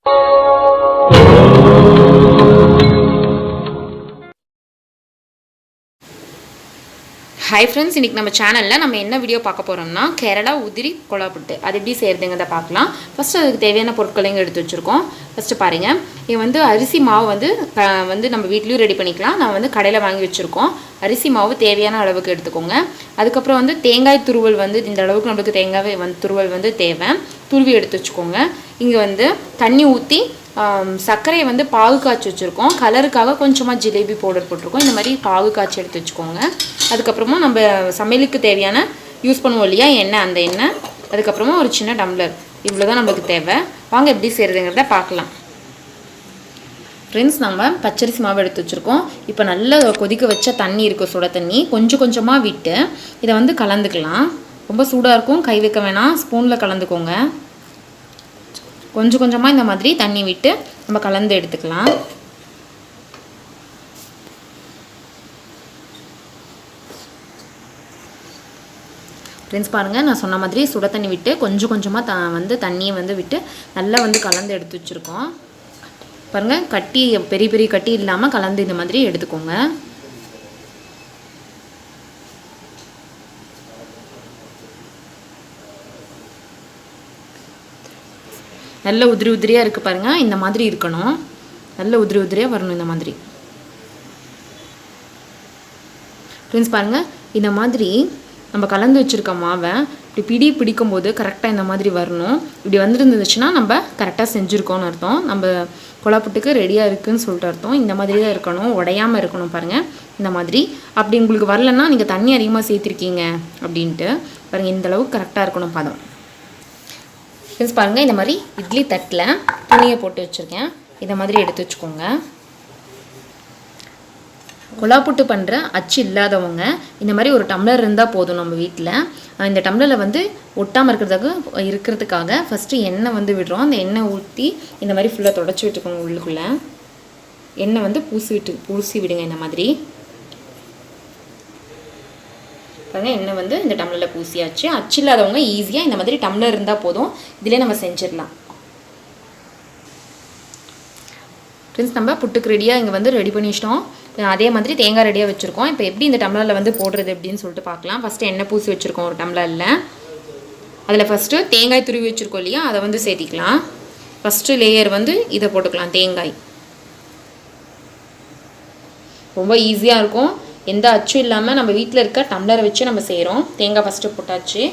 Hi friends, இன்னைக்கு நம்ம சேனல்ல நம்ம என்ன வீடியோ பார்க்க போறோம்னா கேரளா உதிரி கொலா புட்டு அது எப்படி செய்யறதுங்கறத பார்க்கலாம். ஃபர்ஸ்ட் அதுக்கு தேவையான பொருட்களை எடுத்து வச்சிருக்கோம். ஃபர்ஸ்ட் பாருங்க, இது வந்து அரிசி மாவு வந்து நம்ம வீட்லயே ரெடி பண்ணிக்கலாம். நான் வந்து கடையில வாங்கி வச்சிருக்கோம். அரிசி மாவு தேவையான அளவுக்கு எடுத்துக்கோங்க. அதுக்கு அப்புறம் வந்து தேங்காய் துருவல் வந்து இந்த அளவுக்கு நமக்கு தேங்காய் துருவல் வந்து தேவை. துருவி எடுத்து வச்சுக்கோங்க. இங்க வந்து தண்ணி ஊத்தி சர்க்கரையை வந்து பாகு காய்ச்சி வச்சுருக்கோம். கலருக்காக கொஞ்சமாக ஜிலேபி பவுடர் போட்டிருக்கோம். இந்த மாதிரி பாகு காய்ச்சி எடுத்து வச்சுக்கோங்க. அதுக்கப்புறமா நம்ம சமையலுக்கு தேவையான யூஸ் பண்ணுவோம் இல்லையா எண்ணெய், அந்த எண்ணெய். அதுக்கப்புறமா ஒரு சின்ன டம்ளர், இவ்வளோ தான் நம்மளுக்கு தேவை. வாங்க எப்படி செய்கிறதுங்கிறத பார்க்கலாம். ஃப்ரெண்ட்ஸ், நம்ம பச்சரிசி மாவு எடுத்து வச்சுருக்கோம். இப்போ நல்லா கொதிக்க வச்ச தண்ணி இருக்குது, சுட தண்ணி. கொஞ்சம் கொஞ்சமாக விட்டு இதை வந்து கலந்துக்கலாம். ரொம்ப சூடாக இருக்கும், கை வைக்க வேணாம், ஸ்பூனில் கலந்துக்கோங்க. கொஞ்சம் கொஞ்சமாக இந்த மாதிரி தண்ணி விட்டு நம்ம கலந்து எடுத்துக்கலாம். ஃப்ரெண்ட்ஸ் பாருங்கள், நான் சொன்ன மாதிரி சுட தண்ணி விட்டு கொஞ்சம் கொஞ்சமாக வந்து தண்ணியை வந்து விட்டு நல்லா வந்து கலந்து எடுத்து வச்சுருக்கோம். பாருங்கள், கட்டி பெரிய பெரிய கட்டி இல்லாமல் கலந்து இந்த மாதிரி எடுத்துக்கோங்க. நல்ல உதிரி உதிரியாக இருக்குது பாருங்கள், இந்த மாதிரி இருக்கணும். நல்ல உதிரி உதிரியாக வரணும் இந்த மாதிரி. ஃப்ரெண்ட்ஸ் பாருங்கள், இந்த மாதிரி நம்ம கலந்து வச்சுருக்க மாவை இப்படி பிடிக்கும்போது கரெக்டாக இந்த மாதிரி வரணும். இப்படி வந்துருந்துச்சுன்னா நம்ம கரெக்டாக செஞ்சுருக்கோன்னு அர்த்தம். நம்ம கொலாப்புட்டுக்கு ரெடியாக இருக்குதுன்னு சொல்லிட்டு அர்த்தம். இந்த மாதிரி தான் இருக்கணும், உடையாமல் இருக்கணும் பாருங்கள், இந்த மாதிரி. அப்படி உங்களுக்கு வரலன்னா நீங்கள் தண்ணி அதிகமாக சேர்த்துருக்கீங்க அப்படின்ட்டு பாருங்கள், இந்தளவுக்கு கரெக்டாக இருக்கணும் பதம். ஃப்ரெண்ட்ஸ் பாருங்கள், இந்த மாதிரி இட்லி தட்டில் துணியை போட்டு வச்சுருக்கேன். இதை மாதிரி எடுத்து வச்சுக்கோங்க. கொலாப்புட்டு பண்ணுற அச்சு இல்லாதவங்க இந்த மாதிரி ஒரு டம்ளர் இருந்தால் போதும் நம்ம வீட்டில். இந்த டம்ளரில் வந்து ஒட்டாமல் இருக்கிறதுக்காக ஃபஸ்ட்டு எண்ணெய் வந்து விடுறோம். அந்த எண்ணெய் ஊற்றி இந்த மாதிரி ஃபுல்லாக தொடச்சி விட்டுக்கோங்க. உள்ளுக்குள்ளே எண்ணெய் வந்து பூசி விடுங்க இந்த மாதிரி. பாருங்கள், எண்ணெய் வந்து இந்த டம்ளரில் பூசியாச்சு. அச்சு இல்லாதவங்க ஈஸியாக இந்த மாதிரி டம்ளர் இருந்தால் போதும், இதிலே நம்ம செஞ்சிடலாம். ஃப்ரெண்ட்ஸ், நம்ம புட்டுக்கு ரெடியாக இங்கே வந்து ரெடி பண்ணிச்சிட்டோம். அதே மாதிரி தேங்காய் ரெடியாக வச்சுருக்கோம். இப்போ எப்படி இந்த டம்ளரில் வந்து போடுறது அப்படின்னு சொல்லிட்டு பார்க்கலாம். ஃபஸ்ட்டு எண்ணெய் பூசி வச்சுருக்கோம் ஒரு டம்ளரில். அதில் ஃபஸ்ட்டு தேங்காய் துருவி வச்சுருக்கோம் இல்லையா, அதை வந்து சேர்த்திக்கலாம். ஃபஸ்ட்டு லேயர் வந்து இதை போட்டுக்கலாம், தேங்காய். ரொம்ப ஈஸியாக இருக்கும், எந்த அச்சும் இல்லாமல் நம்ம வீட்டில் இருக்க டம்ளரை வச்சு நம்ம செய்கிறோம். தேங்காய் ஃபஸ்ட்டு போட்டாச்சு.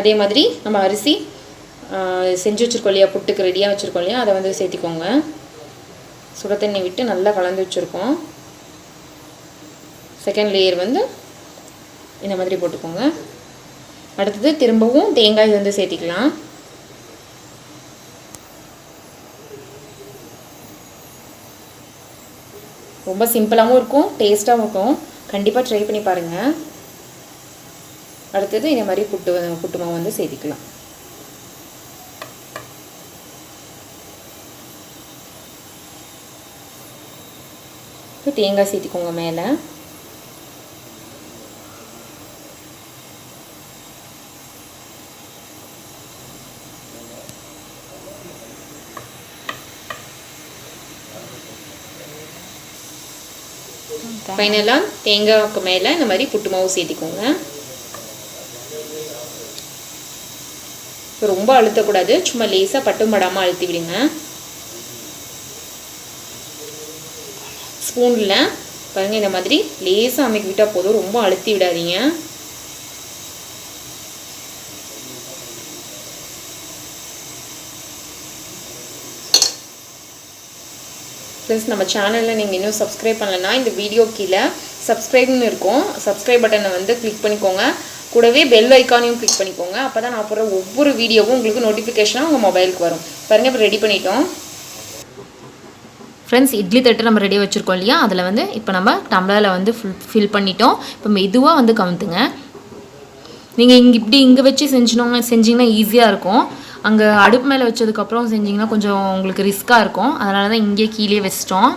அதே மாதிரி நம்ம அரிசி செஞ்சு வச்சுருக்கோம் இல்லையா, புட்டுக்கு ரெடியாக வச்சுருக்கோம் இல்லையா, அதை வந்து சேர்த்திக்கோங்க. சுட தண்ணி விட்டு நல்லா கலந்து வச்சுருக்கோம். செகண்ட் லேயர் வந்து இந்த மாதிரி போட்டுக்கோங்க. அடுத்தது திரும்பவும் தேங்காய் வந்து சேர்த்திக்கலாம். ரொம்ப சிம்பிளாகவும் இருக்கும், டேஸ்ட்டாகவும் இருக்கும். கண்டிப்பாக ட்ரை பண்ணி பாருங்கள். அடுத்தது இந்த மாதிரி புட்டு மாவு வந்து சேர்த்திக்கலாம். தேங்காய் சேர்த்திக்கோங்க மேலே. ஃபைனலாக தேங்காய்க்கு மேலே இந்த மாதிரி புட்டு மாவு சேர்த்திக்கோங்க. ரொம்ப அழுத்தக்கூடாது, சும்மா லேசாக பட்டும் படாமல் அழுத்தி விடுங்க. ஸ்பூனில் பாருங்கள், இந்த மாதிரி லேசாக அமைக்கி விட்டால் போதும், ரொம்ப அழுத்தி விடாதீங்க. ப்ளஸ் நம்ம சேனலில் நீங்கள் இன்னும் சப்ஸ்கிரைப் பண்ணலைன்னா இந்த வீடியோ கீழே சப்ஸ்கிரைப்னு இருக்கும், சப்ஸ்கிரைப் பட்டனை வந்து கிளிக் பண்ணிக்கோங்க. கூடவே பெல் ஐக்கானையும் கிளிக் பண்ணிக்கோங்க. அப்போ தான் நான் போடுற ஒவ்வொரு வீடியோவும் உங்களுக்கு நோட்டிஃபிகேஷனாக உங்கள் மொபைலுக்கு வரும். பாருங்கள், இப்போ ரெடி பண்ணிட்டோம். ஃப்ரெண்ட்ஸ், இட்லி தட்டு நம்ம ரெடியாக வச்சுருக்கோம் இல்லையா, அதில் வந்து இப்போ நம்ம டம்ளரில் வந்து ஃபில் பண்ணிட்டோம். இப்போ மெதுவாக வந்து கவுத்துங்க. நீங்கள் இங்கே வச்சு செஞ்சிங்கன்னா ஈஸியாக இருக்கும். அங்கே அடுப்பு மேலே வச்சதுக்கப்புறம் செஞ்சிங்கன்னா கொஞ்சம் உங்களுக்கு ரிஸ்க்காக இருக்கும். அதனால தான் இங்கே கீழே வச்சிட்டோம்.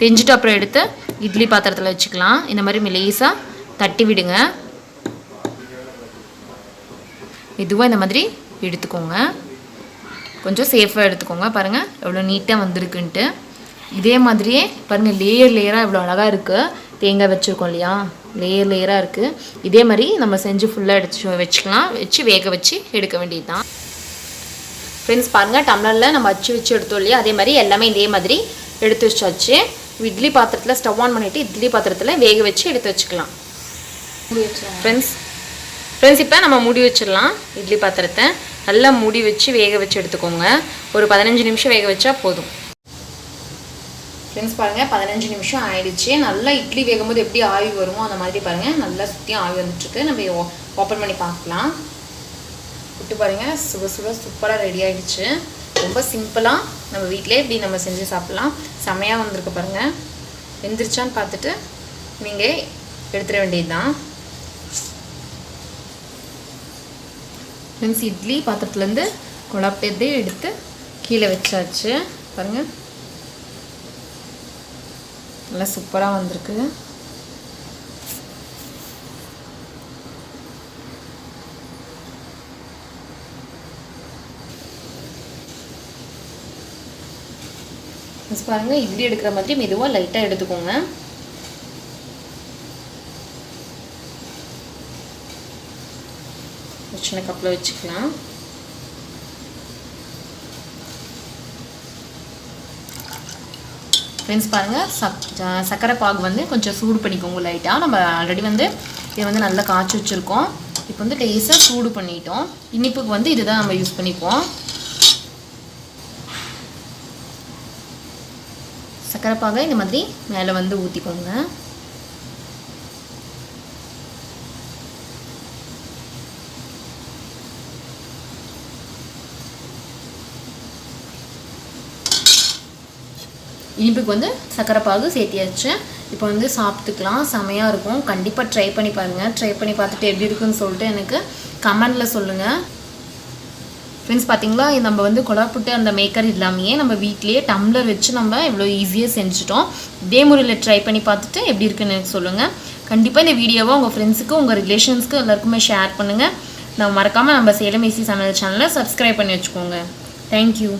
செஞ்சுட்டு அப்புறம் எடுத்து இட்லி பாத்திரத்தில் வச்சுக்கலாம். இந்த மாதிரி லேசாக தட்டி விடுங்க. மெதுவாக இந்த மாதிரி எடுத்துக்கோங்க. கொஞ்சம் சேஃபாக எடுத்துக்கோங்க. பாருங்கள் எவ்வளோ நீட்டாக வந்திருக்குன்ட்டு. இதே மாதிரியே பாருங்கள் லேயராக எவ்வளோ அழகாக இருக்குது. தேங்காய் வச்சுருக்கோம் இல்லையா, லேயராக இருக்குது. இதே மாதிரி நம்ம செஞ்சு ஃபுல்லாக வச்சுக்கலாம். வச்சு வேக வச்சு எடுக்க வேண்டியது தான் ஃப்ரெண்ட்ஸ். பாருங்கள் டம்ளரில் நம்ம வச்சு எடுத்தோம் இல்லையா, அதே மாதிரி எல்லாமே இதே மாதிரி எடுத்து வச்சாச்சு. இட்லி பாத்திரத்தில் ஸ்டவ் ஆன் பண்ணிவிட்டு இட்லி பாத்திரத்தில் வேக வச்சு எடுத்து வச்சுக்கலாம் ஃப்ரெண்ட்ஸ். இப்போ நம்ம மூடி வச்சிடலாம். இட்லி பாத்திரத்தை நல்லா மூடி வச்சு வேக வச்சு எடுத்துக்கோங்க. ஒரு 15 நிமிஷம் வேக வச்சா போதும் ஃப்ரெண்ட்ஸ். பாருங்கள் 15 நிமிஷம் ஆயிடுச்சு. நல்லா இட்லி வேகும்போது எப்படி ஆவி வருமோ அந்த மாதிரி பாருங்கள் நல்லா சுற்றியும் ஆவி வந்துட்டுருக்கு. நம்ம ஓப்பன் பண்ணி பார்க்கலாம். விட்டு பாருங்கள் சுட சூப்பராக ரெடி ஆகிடுச்சு. ரொம்ப சிம்பிளாக நம்ம வீட்டிலே இப்படி நம்ம செஞ்சு சாப்பிட்லாம். செமையாக வந்திருக்கு பாருங்கள். வெந்துருச்சான்னு பார்த்துட்டு நீங்கள் எடுத்துட வேண்டியது தான் ஃப்ரெண்ட்ஸ். இட்லி பாத்திரத்துலேருந்து குழப்பத்தை எடுத்து கீழே வச்சாச்சு. பாருங்கள் நல்லா சூப்பராக வந்திருக்கு. பாருங்கள் இட்லி எடுக்கிற மாதிரி மெதுவாக லைட்டாக எடுத்துக்கோங்க. சின்ன கப்பில் வச்சுக்கலாம். ஃப்ரெண்ட்ஸ் பாருங்கள் சர்க்கரை பாகு வந்து கொஞ்சம் சூடு பண்ணிக்கோங்க லைட்டாக. நம்ம ஆல்ரெடி வந்து இதை வந்து நல்லா காய்ச்சி வச்சுருக்கோம். இப்போ வந்து லேசாக சூடு பண்ணிட்டோம். இனிப்புக்கு வந்து இதுதான் நம்ம யூஸ் பண்ணிப்போம். சர்க்கரை பாகை இந்த மாதிரி மேலே வந்து ஊற்றிக்கோங்க. இனிப்புக்கு வந்து சர்க்கரை பாகு சேர்த்தியாச்சு. இப்போ வந்து சாப்பிட்டுக்கலாம். செமையாக இருக்கும். கண்டிப்பாக ட்ரை பண்ணி பாருங்கள். ட்ரை பண்ணி பார்த்துட்டு எப்படி இருக்குன்னு சொல்லிட்டு எனக்கு கமெண்டில் சொல்லுங்கள் ஃப்ரெண்ட்ஸ். பார்த்தீங்களா நம்ம வந்து புட்டு அந்த மேக்கர் இல்லாமையே நம்ம வீட்லேயே டம்ளர் வச்சு நம்ம இவ்வளோ ஈஸியாக செஞ்சுட்டோம். இதே முறையில் ட்ரை பண்ணி பார்த்துட்டு எப்படி இருக்குன்னு எனக்கு சொல்லுங்கள். கண்டிப்பாக இந்த வீடியோவை உங்கள் ஃப்ரெண்ட்ஸுக்கு உங்கள் ரிலேஷன்ஸ்க்கு எல்லாருக்குமே ஷேர் பண்ணுங்கள். நம்ம மறக்காமல் நம்ம சேலம் ஈசி சமையல் சேனலை சப்ஸ்கிரைப் பண்ணி வச்சுக்கோங்க. தேங்க்யூ.